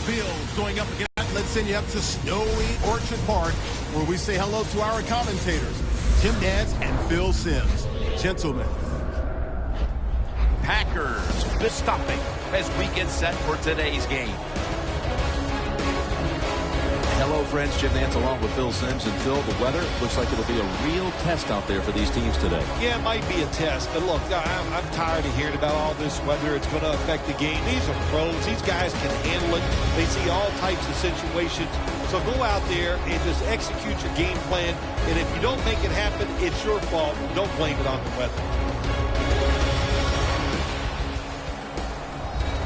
Bills going up again. Let's send you up to snowy Orchard Park, where we say hello to our commentators, Tim Nance and Phil Simms. Gentlemen. Packers stopping as we get set for today's game. Hello, friends. Jim Nance along with Phil Simms. And Phil, the weather looks like it'll be a real test out there for these teams today. Yeah, it might be a test. But look, I'm tired of hearing about all this weather. It's going to affect the game. These are pros. These guys can handle it. They see all types of situations. So go out there and just execute your game plan. And if you don't make it happen, it's your fault. Don't blame it on the weather.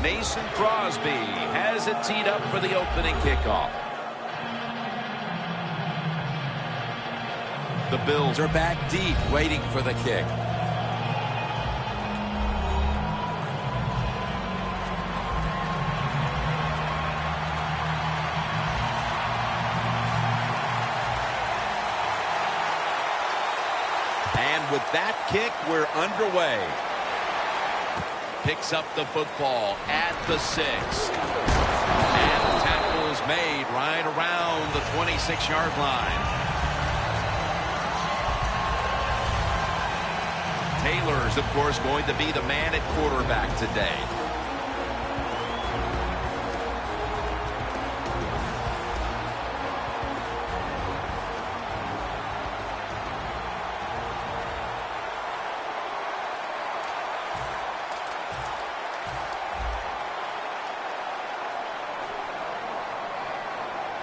Mason Crosby has it teed up for the opening kickoff. The Bills are back deep, waiting for the kick. And with that kick, we're underway. Picks up the football at the 6. And the tackle is made right around the 26-yard line. Taylor's, of course, going to be the man at quarterback today.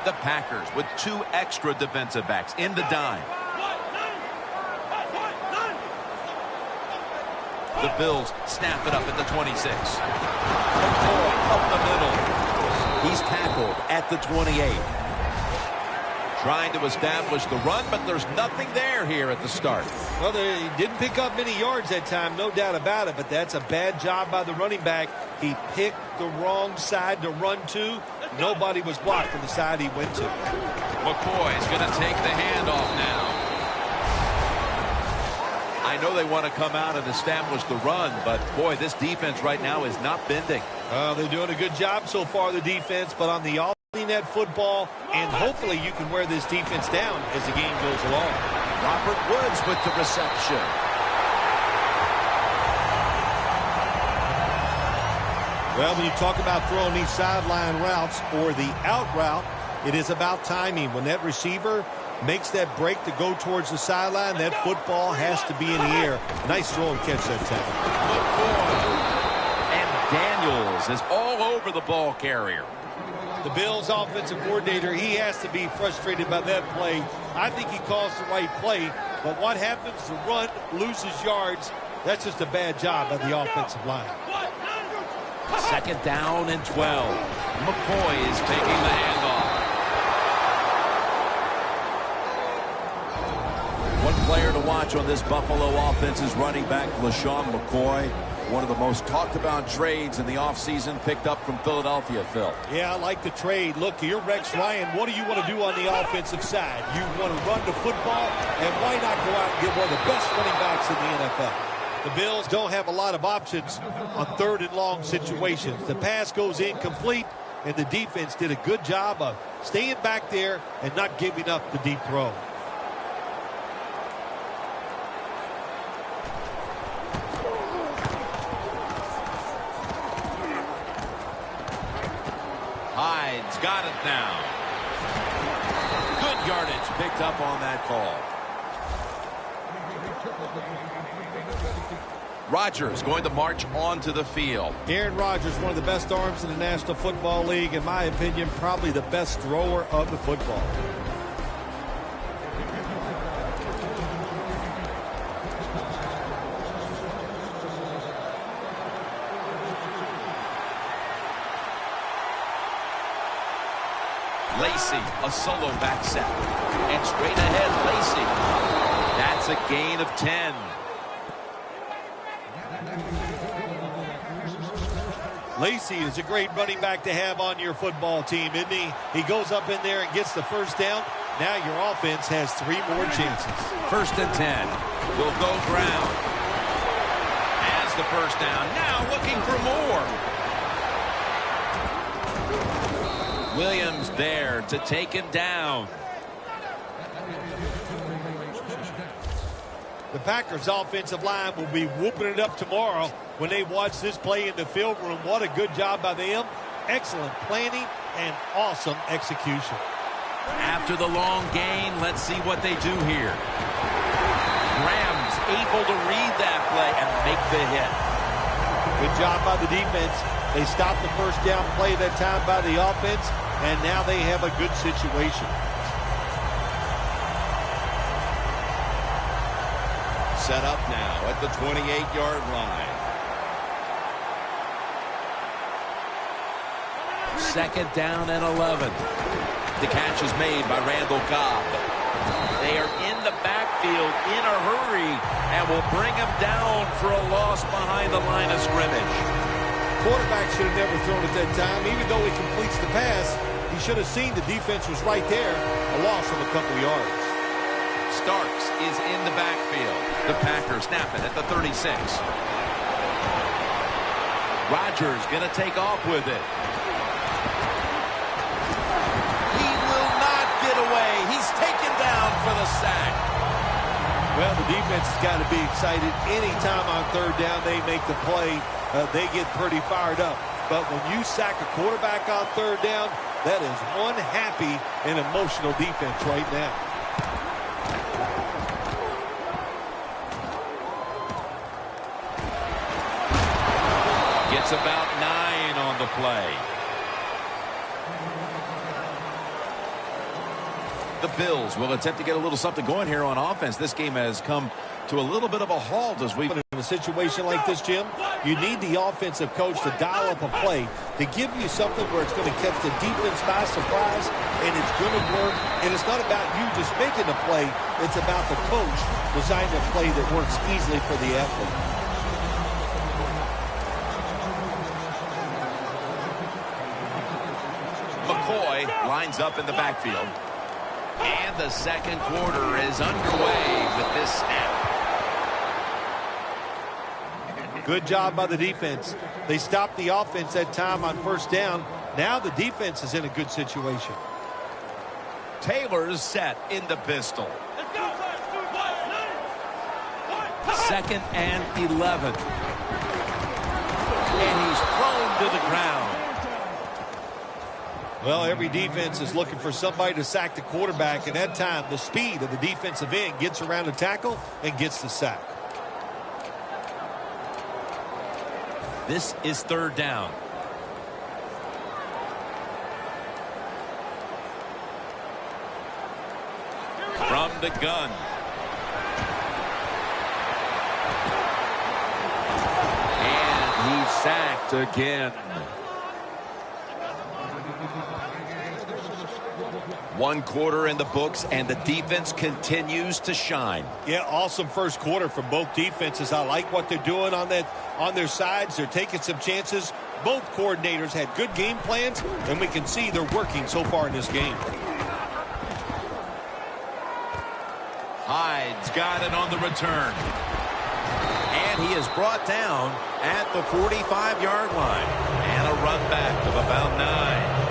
The Packers with 2 extra defensive backs in the dime. The Bills snap it up at the 26. McCoy up the middle. He's tackled at the 28. Trying to establish the run, but there's nothing there here at the start. Well, they didn't pick up many yards that time, no doubt about it, but that's a bad job by the running back. He picked the wrong side to run to. Nobody was blocked on the side he went to. McCoy is going to take the handoff now. I know they want to come out and establish the run, but boy, this defense right now is not bending. They're doing a good job so far, the defense, but on the offensive net football, and hopefully you can wear this defense down as the game goes along. Robert Woods with the reception. Well, when you talk about throwing these sideline routes or the out route, it is about timing. When that receiver makes that break to go towards the sideline, that football has to be in the air. Nice throw and catch that time. And Daniels is all over the ball carrier. The Bills offensive coordinator, he has to be frustrated by that play. I think he calls the right play, but what happens? The run loses yards. That's just a bad job by the offensive line. 2nd down and 12. McCoy is taking the handoff. One player to watch on this Buffalo offense is running back LaShawn McCoy. One of the most talked about trades in the offseason, picked up from Philadelphia, Phil. Yeah, I like the trade. Look, you're Rex Ryan. What do you want to do on the offensive side? You want to run the football, and why not go out and get one of the best running backs in the NFL? The Bills don't have a lot of options on 3rd and long situations. The pass goes incomplete, and the defense did a good job of staying back there and not giving up the deep throw. Hyde's got it now. Good yardage picked up on that call. Rodgers going to march onto the field. Aaron Rodgers, one of the best arms in the National Football League. In my opinion, probably the best thrower of the football. Lacy, a solo back set. And straight ahead, Lacy. That's a gain of 10. Lacy is a great running back to have on your football team, isn't he? He goes up in there and gets the first down. Now your offense has 3 more chances. 1st and 10. Will go ground. Has the first down. Now looking for more. Williams there to take him down. The Packers offensive line will be whooping it up tomorrow when they watch this play in the film room. What a good job by them. Excellent planning and awesome execution. After the long gain, let's see what they do here. Graham's able to read that play and make the hit. Good job by the defense. They stopped the first down play that time by the offense, and now they have a good situation. Set up now at the 28-yard line. Second down and 11. The catch is made by Randall Cobb. They are in the backfield in a hurry and will bring him down for a loss behind the line of scrimmage. Quarterback should have never thrown at that time. Even though he completes the pass, he should have seen the defense was right there. A loss of a couple yards. Starks is in the backfield. The Packers snap it at the 36. Rodgers going to take off with it. He will not get away. He's taken down for the sack. Well, the defense has got to be excited. Anytime on third down they make the play, they get pretty fired up. But when you sack a quarterback on third down, that is one happy and emotional defense right now. Gets about 9 on the play. The Bills will attempt to get a little something going here on offense. This game has come to a little bit of a halt as we... In a situation like this, Jim, you need the offensive coach to dial up a play to give you something where it's going to catch the defense by surprise, and it's going to work. And it's not about you just making the play. It's about the coach designing a play that works easily for the athlete. McCoy lines up in the backfield. And the second quarter is underway with this snap. Good job by the defense. They stopped the offense that time on first down. Now the defense is in a good situation. Taylor's set in the pistol. Second and 11. And he's thrown to the ground. Well, every defense is looking for somebody to sack the quarterback, and that time the speed of the defensive end gets around the tackle and gets the sack. This is third down. From the gun. And he's sacked again. One quarter in the books, and the defense continues to shine. Yeah, awesome first quarter from both defenses. I like what they're doing on their sides. They're taking some chances. Both coordinators had good game plans, and we can see they're working so far in this game. Hyde's got it on the return. And he is brought down at the 45-yard line. And a run back of about 9.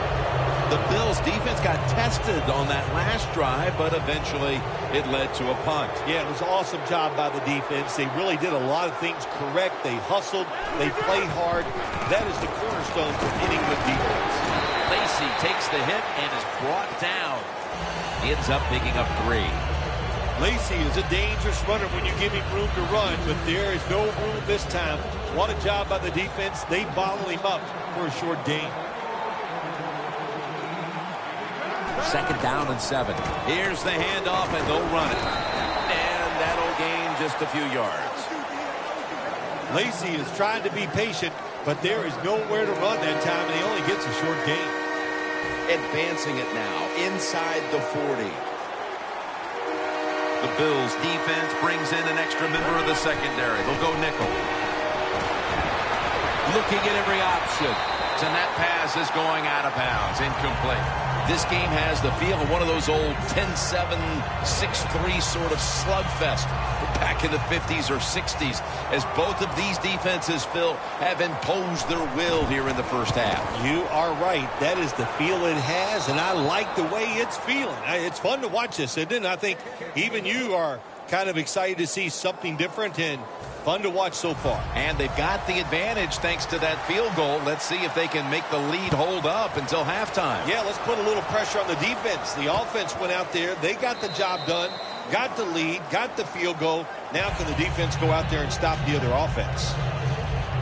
The Bills defense got tested on that last drive, but eventually it led to a punt. Yeah, it was an awesome job by the defense. They really did a lot of things correct. They hustled. They played hard. That is the cornerstone for any good defense. Lacy takes the hit and is brought down. He ends up picking up 3. Lacy is a dangerous runner when you give him room to run, but there is no room this time. What a job by the defense. They bottle him up for a short gain. Second down and 7. Here's the handoff, and they'll run it. And that'll gain just a few yards. Lacy is trying to be patient, but there is nowhere to run that time, and he only gets a short gain. Advancing it now inside the 40. The Bills defense brings in an extra member of the secondary. They'll go nickel. Looking at every option. and that pass is going out of bounds. Incomplete. This game has the feel of one of those old 10-7, 6-3 sort of slugfest back in the 50s or 60s, as both of these defenses, Phil, have imposed their will here in the first half. You are right. That is the feel it has, and I like the way it's feeling. It's fun to watch this, isn't it? I think even you are kind of excited to see something different and fun to watch so far. And they've got the advantage thanks to that field goal. Let's see if they can make the lead hold up until halftime. Yeah, let's put a little pressure on the defense. The offense went out there. They got the job done, got the lead, got the field goal. Now can the defense go out there and stop the other offense?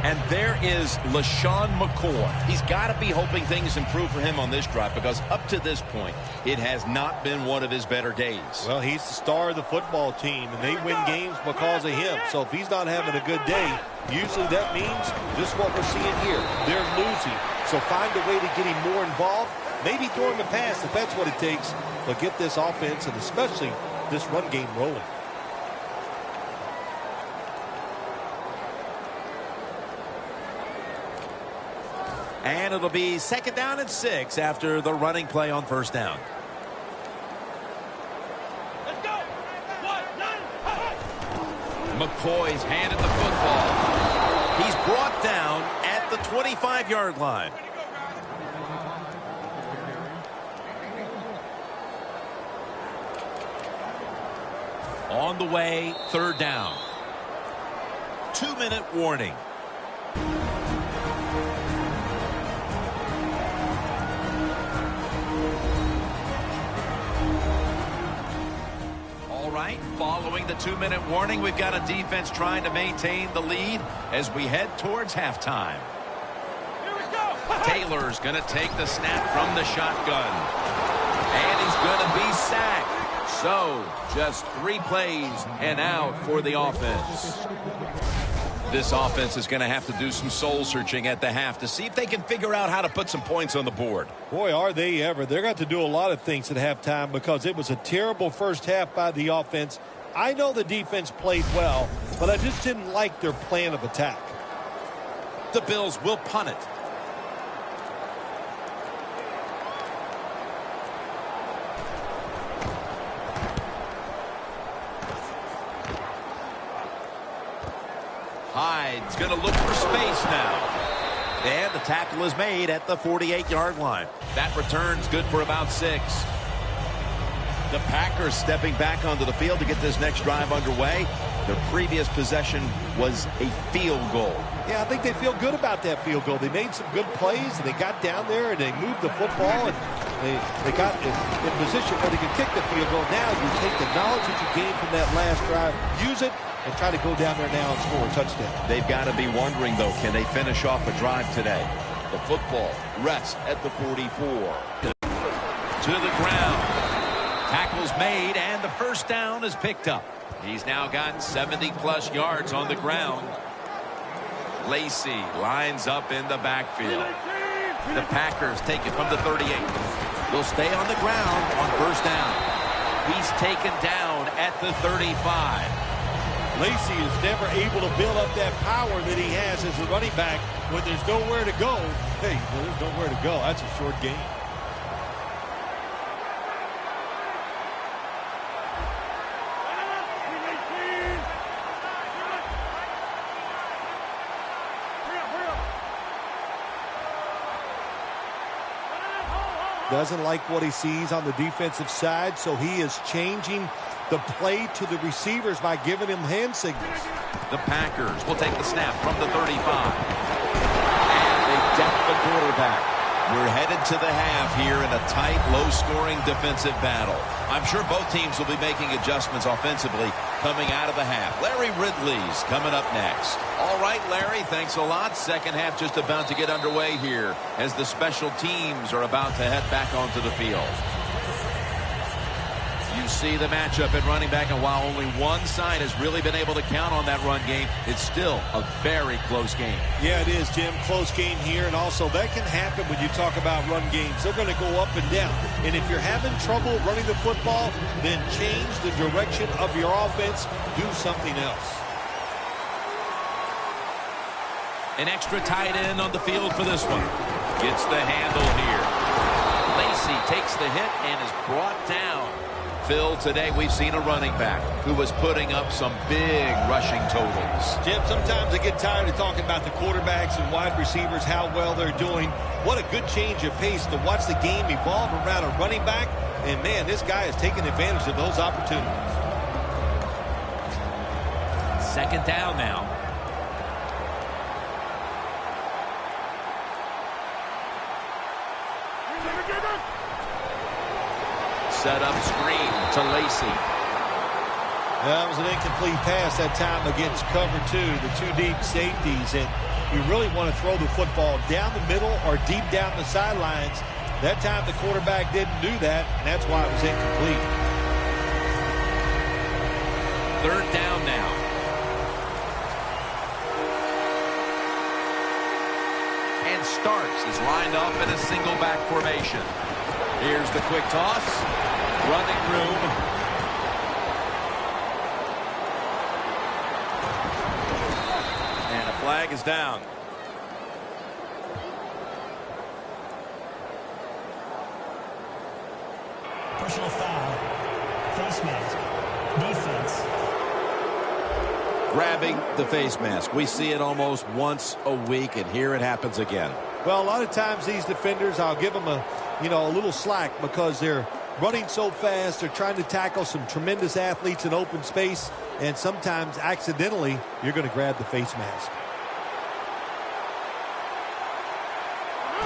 And there is LeSean McCoy. He's got to be hoping things improve for him on this drive, because up to this point, it has not been one of his better days. Well, he's the star of the football team, and they win games because of him. So if he's not having a good day, usually that means just what we're seeing here. They're losing. So find a way to get him more involved. Maybe throw him a pass if that's what it takes. But get this offense and especially this run game rolling. And it'll be 2nd down and 6 after the running play on 1st down. Let's go. 1, 9, McCoy's handed the football. He's brought down at the 25-yard line. On the way, 3rd down. 2-minute warning. Following the 2-minute warning, we've got a defense trying to maintain the lead as we head towards halftime. here we go. Taylor's going to take the snap from the shotgun. And he's going to be sacked. So, just 3 plays and out for the offense. This offense is going to have to do some soul searching at the half to see if they can figure out how to put some points on the board. Boy, are they ever. They're going to do a lot of things at halftime because it was a terrible first half by the offense. I know the defense played well, but I just didn't like their plan of attack. The Bills will punt it. Hyde's going to look for space now. And the tackle is made at the 48-yard line. That return's good for about 6. The Packers stepping back onto the field to get this next drive underway. Their previous possession was a field goal. Yeah, I think they feel good about that field goal. They made some good plays, and they got down there, and they moved the football, and they got in position where they could kick the field goal. Now you take the knowledge that you gained from that last drive, use it, and try to go down there now and score a touchdown. They've got to be wondering, though, can they finish off a drive today? The football rests at the 44. To the ground. Tackle's made, and the 1st down is picked up. He's now gotten 70-plus yards on the ground. Lacey lines up in the backfield. The Packers take it from the 38. They'll stay on the ground on 1st down. He's taken down at the 35. Lacey is never able to build up that power that he has as a running back when there's nowhere to go. Hey, there's nowhere to go. That's a short game. Doesn't like what he sees on the defensive side, so he is changing the play to the receivers by giving him hand signals. The Packers will take the snap from the 35. And they deck the quarterback. We're headed to the half here in a tight, low-scoring defensive battle. I'm sure both teams will be making adjustments offensively coming out of the half. Larry Ridley's coming up next. All right, Larry, thanks a lot. Second half just about to get underway here as the special teams are about to head back onto the field. You see the matchup at running back, and while only one side has really been able to count on that run game, it's still a very close game. Yeah, it is, Jim. Close game here, and also that can happen when you talk about run games. They're going to go up and down, and if you're having trouble running the football, then change the direction of your offense. Do something else. An extra tight end on the field for this one. Gets the handle here. Lacy takes the hit and is brought down. Phil, today we've seen a running back who was putting up some big rushing totals. Jim, sometimes I get tired of talking about the quarterbacks and wide receivers, how well they're doing. What a good change of pace to watch the game evolve around a running back. And, man, this guy is taking advantage of those opportunities. Second down now. Set up screen to Lacy. That was an incomplete pass that time against cover two, the two deep safeties. And you really want to throw the football down the middle or deep down the sidelines. That time the quarterback didn't do that, and that's why it was incomplete. Third down now. And Starks is lined up in a single back formation. Here's the quick toss. Running room. And a flag is down. Personal foul. Face mask. Defense. Grabbing the face mask. We see it almost once a week, and here it happens again. Well, a lot of times these defenders, I'll give them a little slack because they're running so fast. They're trying to tackle some tremendous athletes in open space, and sometimes accidentally you're going to grab the face mask.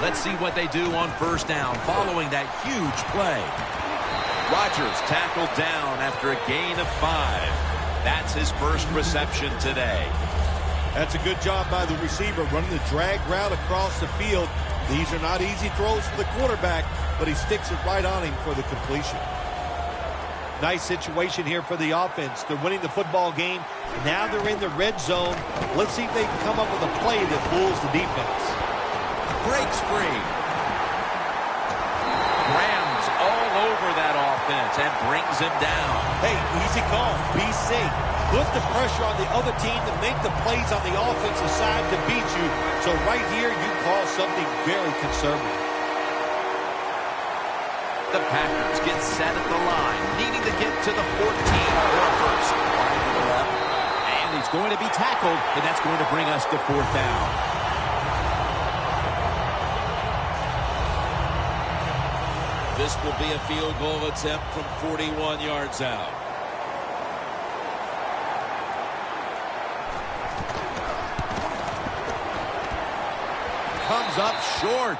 Let's see what they do on first down following that huge play. Rodgers tackled down after a gain of 5. That's his first reception today. That's a good job by the receiver running the drag route across the field. These are not easy throws for the quarterback, but he sticks it right on him for the completion. Nice situation here for the offense. They're winning the football game. Now they're in the red zone. Let's see if they can come up with a play that fools the defense. Breaks free. Rams all over that offense and brings him down. Hey, easy call. Be safe. Put the pressure on the other team to make the plays on the offensive side to beat you. So right here, you call something very conservative. The Packers get set at the line, needing to get to the 14 for a first. Wide to the left. And he's going to be tackled, and that's going to bring us to fourth down. This will be a field goal attempt from 41 yards out. Comes up short.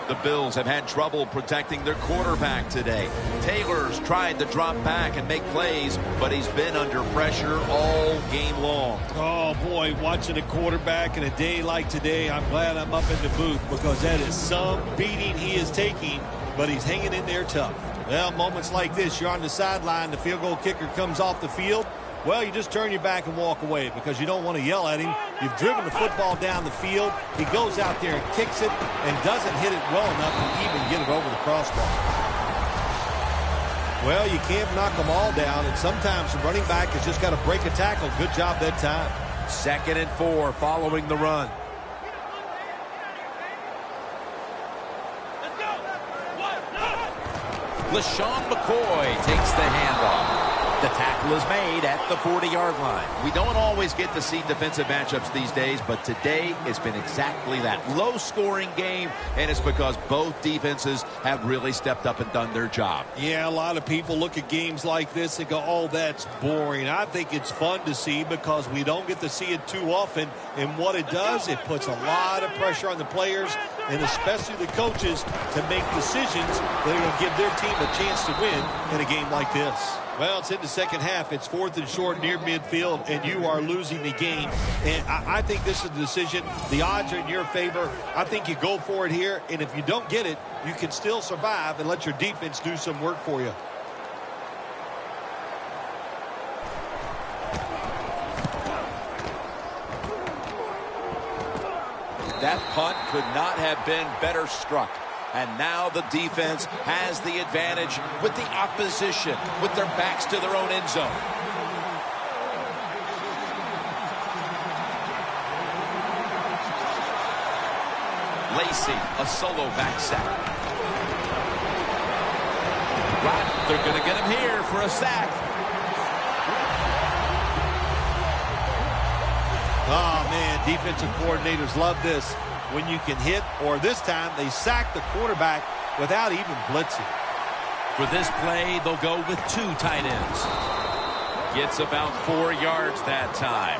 The Bills have had trouble protecting their quarterback today. Taylor's tried to drop back and make plays, but he's been under pressure all game long. Oh, boy, watching a quarterback in a day like today, I'm glad I'm up in the booth because that is some beating he is taking, but he's hanging in there tough. Well, moments like this, you're on the sideline, the field goal kicker comes off the field. Well, you just turn your back and walk away because you don't want to yell at him. You've driven the football down the field. He goes out there and kicks it and doesn't hit it well enough to even get it over the crossbar. Well, you can't knock them all down, and sometimes the running back has just got to break a tackle. Good job that time. 2nd and 4 following the run. LaShawn McCoy takes the handoff. The tackle is made at the 40-yard line. We don't always get to see defensive matchups these days, but today it's been exactly that. Low-scoring game, and it's because both defenses have really stepped up and done their job. Yeah, a lot of people look at games like this and go, oh, that's boring. I think it's fun to see because we don't get to see it too often, and what it does, it puts a lot of pressure on the players and especially the coaches to make decisions that are going to give their team a chance to win in a game like this. Well, it's in the second half. It's 4th and short near midfield, and you are losing the game. And I think this is a decision. The odds are in your favor. I think you go for it here, and if you don't get it, you can still survive and let your defense do some work for you. That punt could not have been better struck. And now the defense has the advantage with the opposition, with their backs to their own end zone. Lacy, a solo back sack. Right, they're going to get him here for a sack. Oh, man, defensive coordinators love this. When you can hit, or this time they sack the quarterback without even blitzing. For this play, they'll go with 2 tight ends. Gets about 4 yards that time.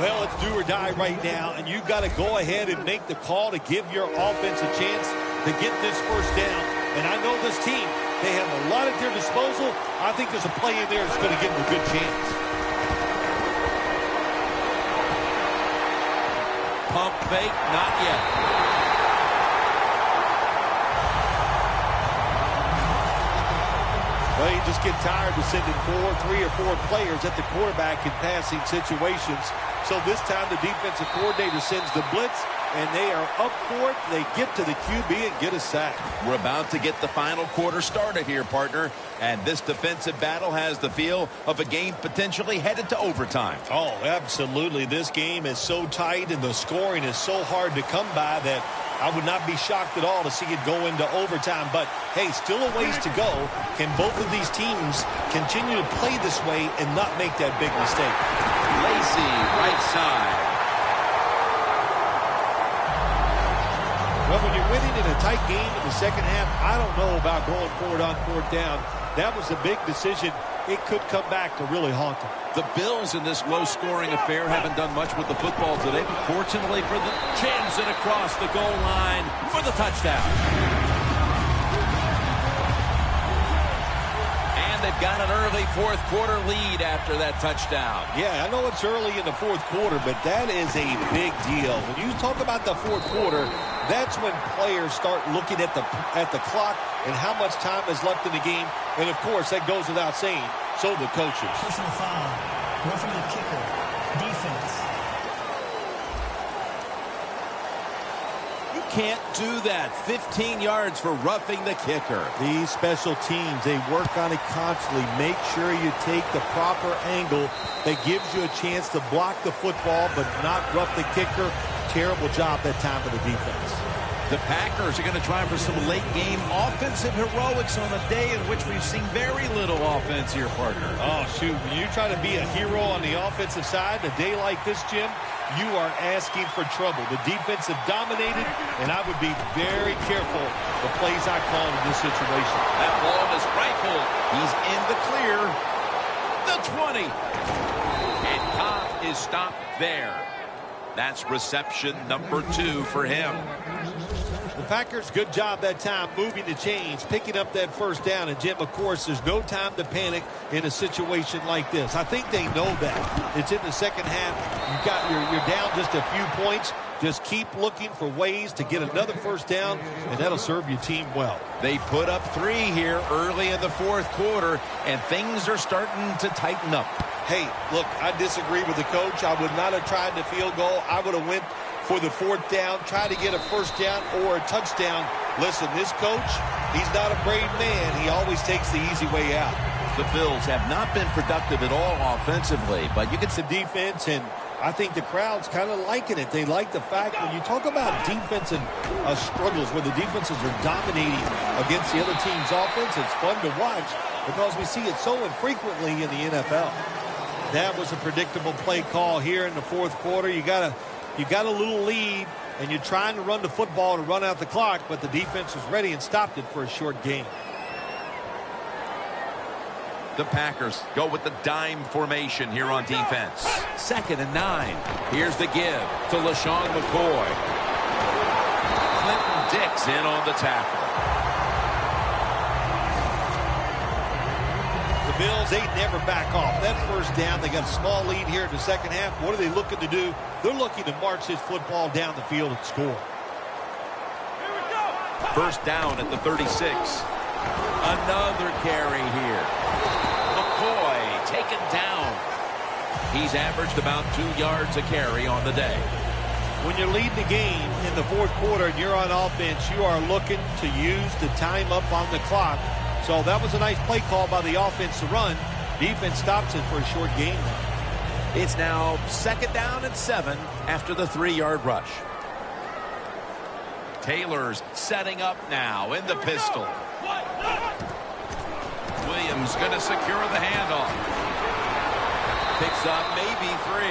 Well, it's do or die right now, and you've got to go ahead and make the call to give your offense a chance to get this first down. And I know this team, they have a lot at their disposal. I think there's a play in there that's going to give them a good chance. Pump fake, not yet. Well, you just get tired of sending 3 or 4 players at the quarterback in passing situations. So this time the defensive coordinator sends the blitz, and they are up for it. They get to the QB and get a sack. We're about to get the final quarter started here, partner. And this defensive battle has the feel of a game potentially headed to overtime. Oh, absolutely. This game is so tight and the scoring is so hard to come by that I would not be shocked at all to see it go into overtime. But, hey, still a ways to go. Can both of these teams continue to play this way and not make that big mistake? Lacy, right side. Well, when you're winning in a tight game in the second half, I don't know about going forward on 4th down. That was a big decision. It could come back to really haunt them. The Bills in this low-scoring affair haven't done much with the football today, but fortunately for them, jams it across the goal line for the touchdown. And they've got an early 4th quarter lead after that touchdown. Yeah, I know it's early in the 4th quarter, but that is a big deal. When you talk about the 4th quarter, that's when players start looking at the clock and how much time is left in the game. And, of course, that goes without saying. So do coaches. Personal foul. Roughing the kicker. Defense. You can't do that. 15 yards for roughing the kicker. These special teams, they work on it constantly. Make sure you take the proper angle that gives you a chance to block the football but not rough the kicker. Terrible job that time for the defense. The Packers are going to try for some late-game offensive heroics on a day in which we've seen very little offense here, partner. Oh, shoot. When you try to be a hero on the offensive side, a day like this, Jim, you are asking for trouble. The defense have dominated, and I would be very careful the plays I call in this situation. That ball is rifled. He's in the clear. The 20. And Cobb is stopped there. That's reception number 2 for him. The Packers, good job that time moving the chains, picking up that first down. And, Jim, of course, there's no time to panic in a situation like this. I think they know that. It's in the second half. You're down just a few points. Just keep looking for ways to get another first down, and that'll serve your team well. They put up 3 here early in the 4th quarter, and things are starting to tighten up. Hey, look, I disagree with the coach. I would not have tried the field goal. I would have went for the 4th down, try to get a first down or a touchdown. Listen, this coach, he's not a brave man. He always takes the easy way out. The Bills have not been productive at all offensively, but you can see defense, and I think the crowd's kind of liking it. They like the fact when you talk about defensive struggles where the defenses are dominating against the other team's offense, it's fun to watch because we see it so infrequently in the NFL. That was a predictable play call here in the 4th quarter. You got a little lead, and you're trying to run the football to run out the clock, but the defense was ready and stopped it for a short gain. The Packers go with the dime formation here on defense. 2nd and 9. Here's the give to LaShawn McCoy. Clinton Dix in on the tackle. The Bills, they never back off. That first down, they got a small lead here in the second half. What are they looking to do? They're looking to march this football down the field and score. First down at the 36. Another carry here. McCoy taken down. He's averaged about 2 yards a carry on the day. When you're leading the game in the 4th quarter and you're on offense, you are looking to use the time up on the clock. So that was a nice play call by the offense to run. Defense stops it for a short gain. It's now 2nd down and 7 after the 3-yard rush. Taylor's setting up now in the pistol. Williams going to secure the handoff. Picks up maybe 3.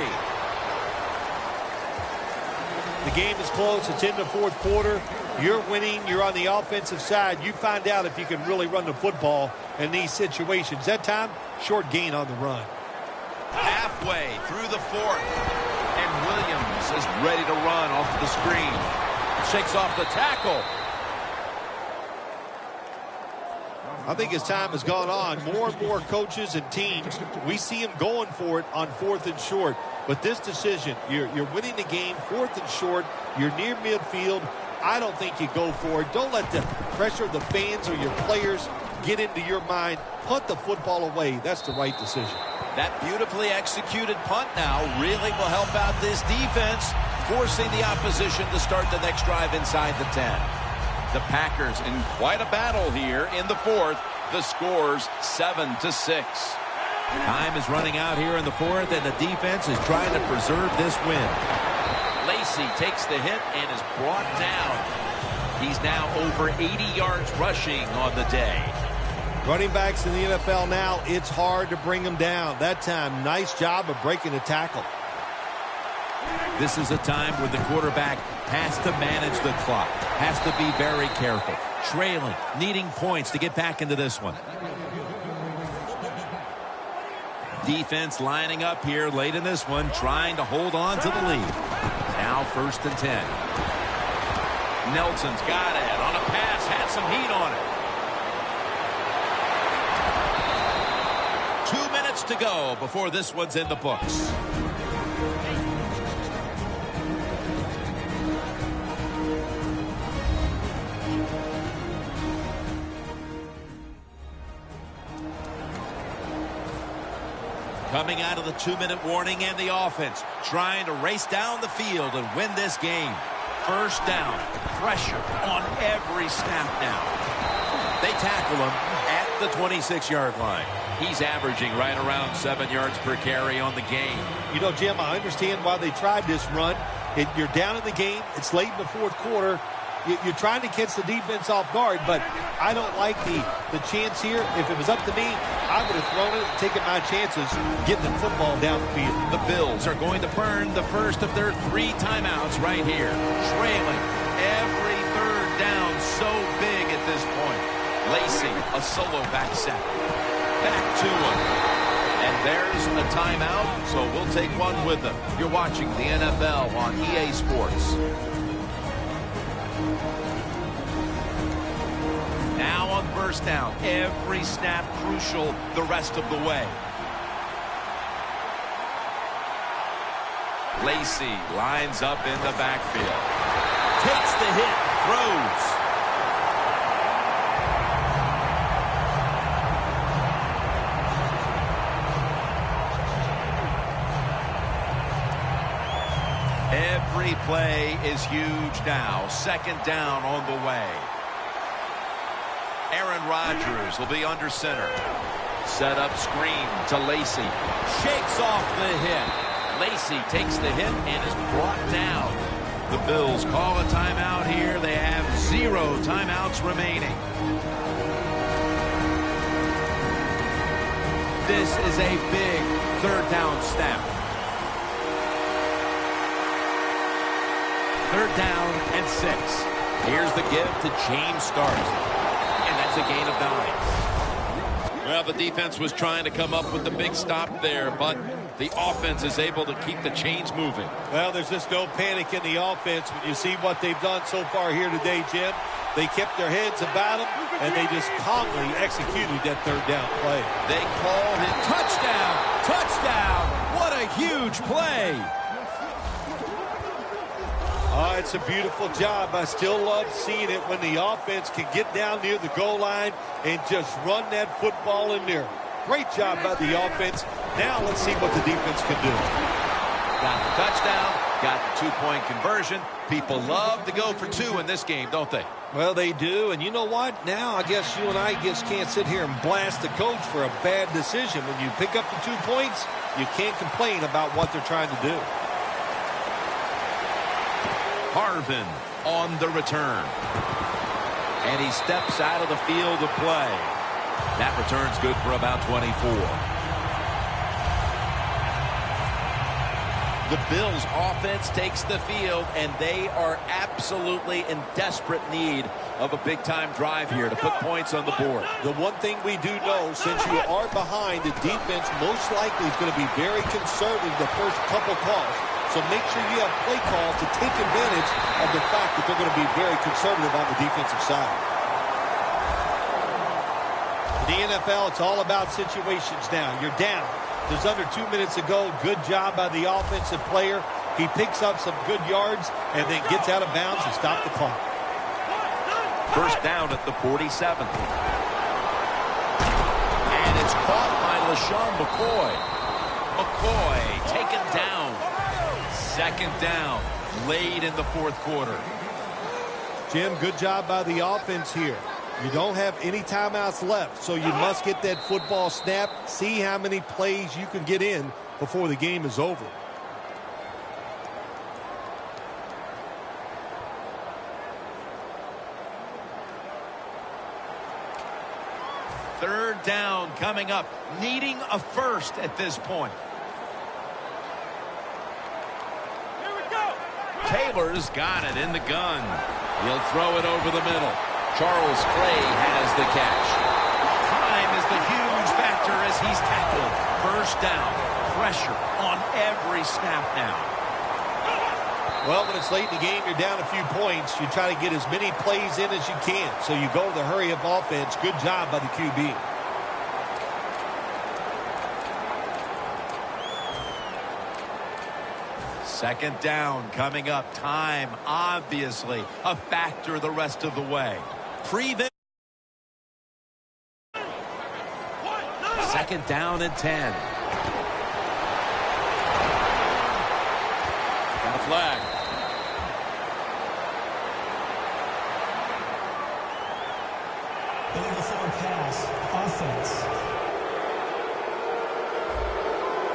The game is close. It's in the fourth quarter. You're winning. You're on the offensive side. You find out if you can really run the football in these situations. That time, short gain on the run. Halfway through the fourth. And Williams is ready to run off the screen. Shakes off the tackle. I think as time has gone on, more and more coaches and teams, we see them going for it on 4th and short. But this decision, you're winning the game, 4th and short, you're near midfield. I don't think you go for it. Don't let the pressure of the fans or your players get into your mind. Punt the football away. That's the right decision. That beautifully executed punt now really will help out this defense, forcing the opposition to start the next drive inside the 10. The Packers in quite a battle here in the fourth. The score's 7-6. Time is running out here in the fourth, and the defense is trying to preserve this win. Lacy takes the hit and is brought down. He's now over 80 yards rushing on the day. Running backs in the NFL now, it's hard to bring them down. That time, nice job of breaking the tackle. This is a time where the quarterback has to manage the clock, has to be very careful, trailing, needing points to get back into this one. Defense lining up here late in this one, trying to hold on to the lead. Now 1st and 10. Nelson's got it on a pass, had some heat on it. 2 minutes to go before this one's in the books. Coming out of the 2-minute warning, and the offense trying to race down the field and win this game. 1st down. Pressure on every snap now. They tackle him at the 26-yard line. He's averaging right around 7 yards per carry on the game. You know, Jim, I understand why they tried this run. You're down in the game. It's late in the fourth quarter. You're trying to catch the defense off guard, but I don't like the chance here. If it was up to me, I would have thrown it and taken my chances getting the football down the field. The Bills are going to burn the first of their 3 timeouts right here. Trailing every 3rd down, so big at this point. Lacy, a solo back set. Back to him. And there's a timeout, so we'll take one with them. You're watching the NFL on EA Sports. Now on 1st down, every snap crucial the rest of the way. Lacy lines up in the backfield. Takes the hit, throws. Every play is huge now. 2nd down on the way. Aaron Rodgers will be under center. Set up screen to Lacy. Shakes off the hit. Lacy takes the hit and is brought down. The Bills call a timeout here. They have 0 timeouts remaining. This is a big 3rd down snap. 3rd down and 6. Here's the give to James Starks. And that's a gain of 9. Well, the defense was trying to come up with the big stop there, but the offense is able to keep the chains moving. Well, there's just no panic in the offense when you see what they've done so far here today, Jim. They kept their heads about them, and they just calmly executed that 3rd down play. They called it touchdown, touchdown. What a huge play. Oh, it's a beautiful job. I still love seeing it when the offense can get down near the goal line and just run that football in there. Great job by the offense. Now let's see what the defense can do. Got the touchdown, got the 2-point conversion. People love to go for 2 in this game, don't they? Well, they do. And you know what? Now I guess you and I just can't sit here and blast the coach for a bad decision. When you pick up the 2 points, you can't complain about what they're trying to do. Harvin on the return. And he steps out of the field of play. That return's good for about 24. The Bills offense takes the field, and they are absolutely in desperate need of a big-time drive here to put points on the board. The one thing we do know, since you are behind, the defense most likely is going to be very conservative the first couple calls. So make sure you have play calls to take advantage of the fact that they're going to be very conservative on the defensive side. In the NFL, it's all about situations now. You're down. There's under 2 minutes to go. Good job by the offensive player. He picks up some good yards and then gets out of bounds and stops the clock. First down at the 47th. And it's caught by LaShawn McCoy. McCoy taken down. Second down late in the fourth quarter. Jim, good job by the offense here. You don't have any timeouts left, so you must get that football snap, see how many plays you can get in before the game is over. Third down coming up, needing a first at this point. Here we go. Taylor's got it in the gun. He'll throw it over the middle. Charles Clay has the catch. Time is the huge factor as he's tackled. First down. Pressure on every snap now. Well, when it's late in the game, you're down a few points. You try to get as many plays in as you can. So you go to the hurry-up offense. Good job by the QB. Second down coming up. Time, obviously, a factor the rest of the way. Second down and 10. Got a flag. Illegal forward pass. Offense.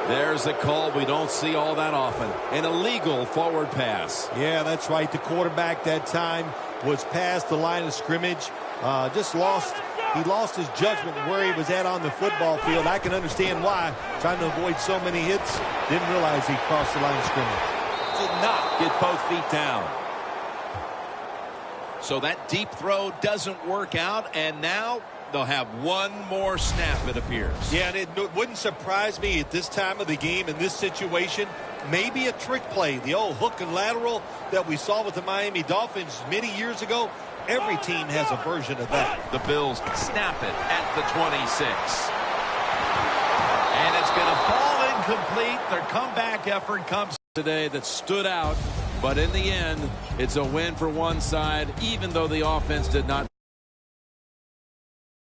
There's a call we don't see all that often. An illegal forward pass. Yeah, that's right. The quarterback that time was past the line of scrimmage. He lost his judgment where he was at on the football field. I can understand why. Trying to avoid so many hits. Didn't realize he crossed the line of scrimmage. Did not get both feet down. So that deep throw doesn't work out, and now they'll have one more snap, it appears. Yeah, and it wouldn't surprise me at this time of the game, in this situation, maybe a trick play. The old hook and lateral that we saw with the Miami Dolphins many years ago. Every team has a version of that. The Bills snap it at the 26. And it's going to fall incomplete. Their comeback effort comes Today that stood out, but in the end, it's a win for one side, even though the offense did not